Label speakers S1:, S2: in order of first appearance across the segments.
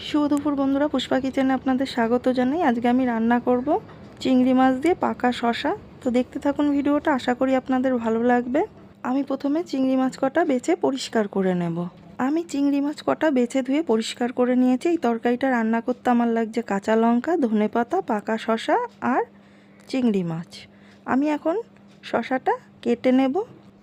S1: শুভ দুপুর বন্ধুরা, পুষ্পা কিচেনে আপনাদের স্বাগত জানাই। আজকে আমি রান্না করব চিংড়ি মাছ দিয়ে পাকা শসা। তো দেখতে থাকুন ভিডিওটা, আশা করি আপনাদের ভালো লাগবে। আমি প্রথমে চিংড়ি মাছ কটা বেছে পরিষ্কার করে নেব। আমি চিংড়ি মাছ কটা বেছে ধুয়ে পরিষ্কার করে নিয়েছি। এই তরকারিটা রান্না করতে আমার লাগছে কাঁচা লঙ্কা, ধনেপাতা, পাকা শসা আর চিংড়ি মাছ। আমি এখন শসাটা কেটে নেব।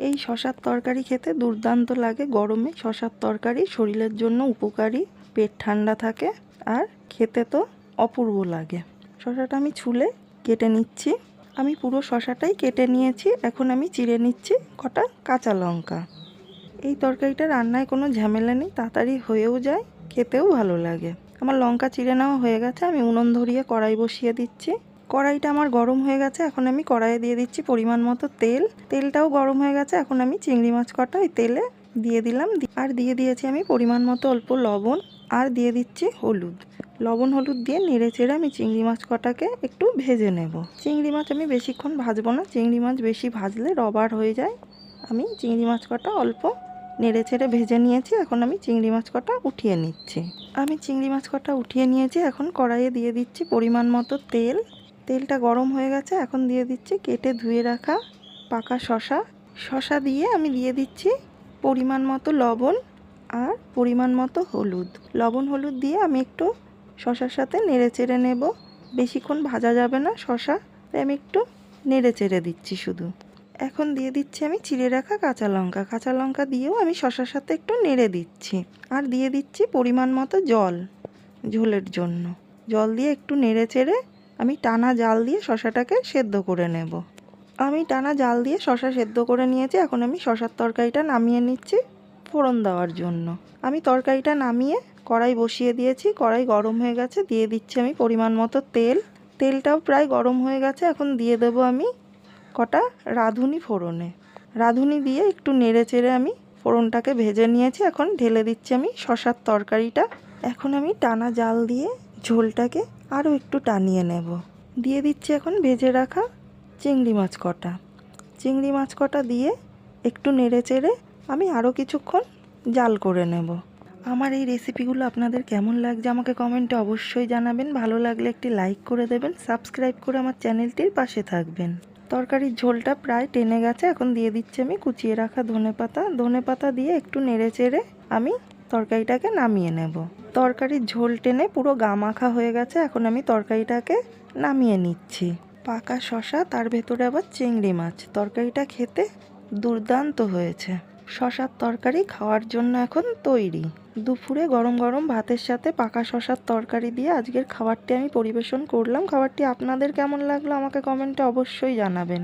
S1: এই শসার তরকারি খেতে দুর্দান্ত লাগে। গরমে শসার তরকারি শরীরের জন্য উপকারী, পেট ঠান্ডা থাকে আর খেতে তো অপূর্ব লাগে। শসাটা আমি ছুলে কেটে নিচ্ছি। আমি পুরো শসাটাই কেটে নিয়েছি। এখন আমি চিড়ে নিচ্ছি কটা কাঁচা লঙ্কা। এই তরকারিটা রান্নায় কোনো ঝামেলা নেই, তাড়াতাড়ি হয়েও যায়, খেতেও ভালো লাগে। আমার লঙ্কা চিড়ে নেওয়া হয়ে গেছে। আমি উনুন ধরিয়ে কড়াই বসিয়ে দিচ্ছি। কড়াইটা আমার গরম হয়ে গেছে। এখন আমি কড়াইয়ে দিয়ে দিচ্ছি পরিমাণ মতো তেল। তেলটাও গরম হয়ে গেছে। এখন আমি চিংড়ি মাছ কটা ওই তেলে দিয়ে দিলাম। আর দিয়ে দিয়েছি আমি পরিমাণ মতো অল্প লবণ, আর দিয়ে দিচ্ছি হলুদ। লবণ হলুদ দিয়ে নেড়ে চেড়ে আমি চিংড়ি মাছ কটাকে একটু ভেজে নেব। চিংড়ি মাছ আমি বেশিক্ষণ ভাজবো না, চিংড়ি মাছ বেশি ভাজলে রবার হয়ে যায়। আমি চিংড়ি মাছ কটা অল্প নেড়ে চেড়ে ভেজে নিয়েছি। এখন আমি চিংড়ি মাছ কটা উঠিয়ে নিচ্ছি। আমি চিংড়ি মাছ কটা উঠিয়ে নিয়েছি। এখন কড়াইয়ে দিয়ে দিচ্ছি পরিমাণ মতো তেল। তেলটা গরম হয়ে গেছে। এখন দিয়ে দিচ্ছি কেটে ধুয়ে রাখা পাকা শসা। শসা দিয়ে আমি দিয়ে দিচ্ছি পরিমাণ মতো লবণ আর পরিমাণ মতো হলুদ। লবণ হলুদ দিয়ে আমি একটু শসার সাথে নেড়ে চেড়ে নেব। বেশিক্ষণ ভাজা যাবে না শসা, তাই আমি একটু নেড়ে চেড়ে দিচ্ছি শুধু। এখন দিয়ে দিচ্ছি আমি চিড়ে রাখা কাঁচা লঙ্কা। কাঁচা লঙ্কা দিয়েও আমি শসার সাথে একটু নেড়ে দিচ্ছি। আর দিয়ে দিচ্ছি পরিমাণ মতো জল ঝোলের জন্য। জল দিয়ে একটু নেড়ে চেড়ে আমি টানা জাল দিয়ে শসাটাকে সেদ্ধ করে নেব। আমি টানা জাল দিয়ে শসা সেদ্ধ করে নিয়েছি। এখন আমি শসার তরকারিটা নামিয়ে নিচ্ছি ফোড়ন দেওয়ার জন্য। আমি তরকারিটা নামিয়ে কড়াই বসিয়ে দিয়েছি। কড়াই গরম হয়ে গেছে। দিয়ে দিচ্ছি আমি পরিমাণ মতো তেল। তেলটাও প্রায় গরম হয়ে গেছে। এখন দিয়ে দেবো আমি কটা রাঁধুনি ফোড়নে। রাঁধুনি দিয়ে একটু নেড়ে চেড়ে আমি ফোড়নটাকে ভেজে নিয়েছি। এখন ঢেলে দিচ্ছি আমি শসার তরকারিটা। এখন আমি টানা জাল দিয়ে ঝোলটাকে আরও একটু টানিয়ে নেব। দিয়ে দিচ্ছি এখন ভেজে রাখা চিংড়ি মাছ কটা। চিংড়ি মাছ কটা দিয়ে একটু নেড়ে চেড়ে আমি আরও কিছুক্ষণ জাল করে নেব। আমার এই রেসিপিগুলো আপনাদের কেমন লাগছে আমাকে কমেন্টে অবশ্যই জানাবেন। ভালো লাগলে একটি লাইক করে দেবেন, সাবস্ক্রাইব করে আমার চ্যানেলটির পাশে থাকবেন। তরকারির ঝোলটা প্রায় টেনে গেছে। এখন দিয়ে দিচ্ছি আমি কুচিয়ে রাখা ধনেপাতা। ধনেপাতা দিয়ে একটু নেড়ে চেড়ে আমি তরকারিটাকে নামিয়ে নেব। তরকারির ঝোল টেনে পুরো গা মাখা হয়ে গেছে। এখন আমি তরকারিটাকে নামিয়ে নিচ্ছি। পাকা শসা, তার ভেতরে আবার চিংড়ি মাছ। তরকারিটা খেতে দুর্দান্ত হয়েছে। শসার তরকারি খাওয়ার জন্য এখন তৈরি। দুপুরে গরম গরম ভাতের সাথে পাকা শসার তরকারি দিয়ে আজকের খাবারটি আমি পরিবেশন করলাম। খাবারটি আপনাদের কেমন লাগলো আমাকে কমেন্টে অবশ্যই জানাবেন।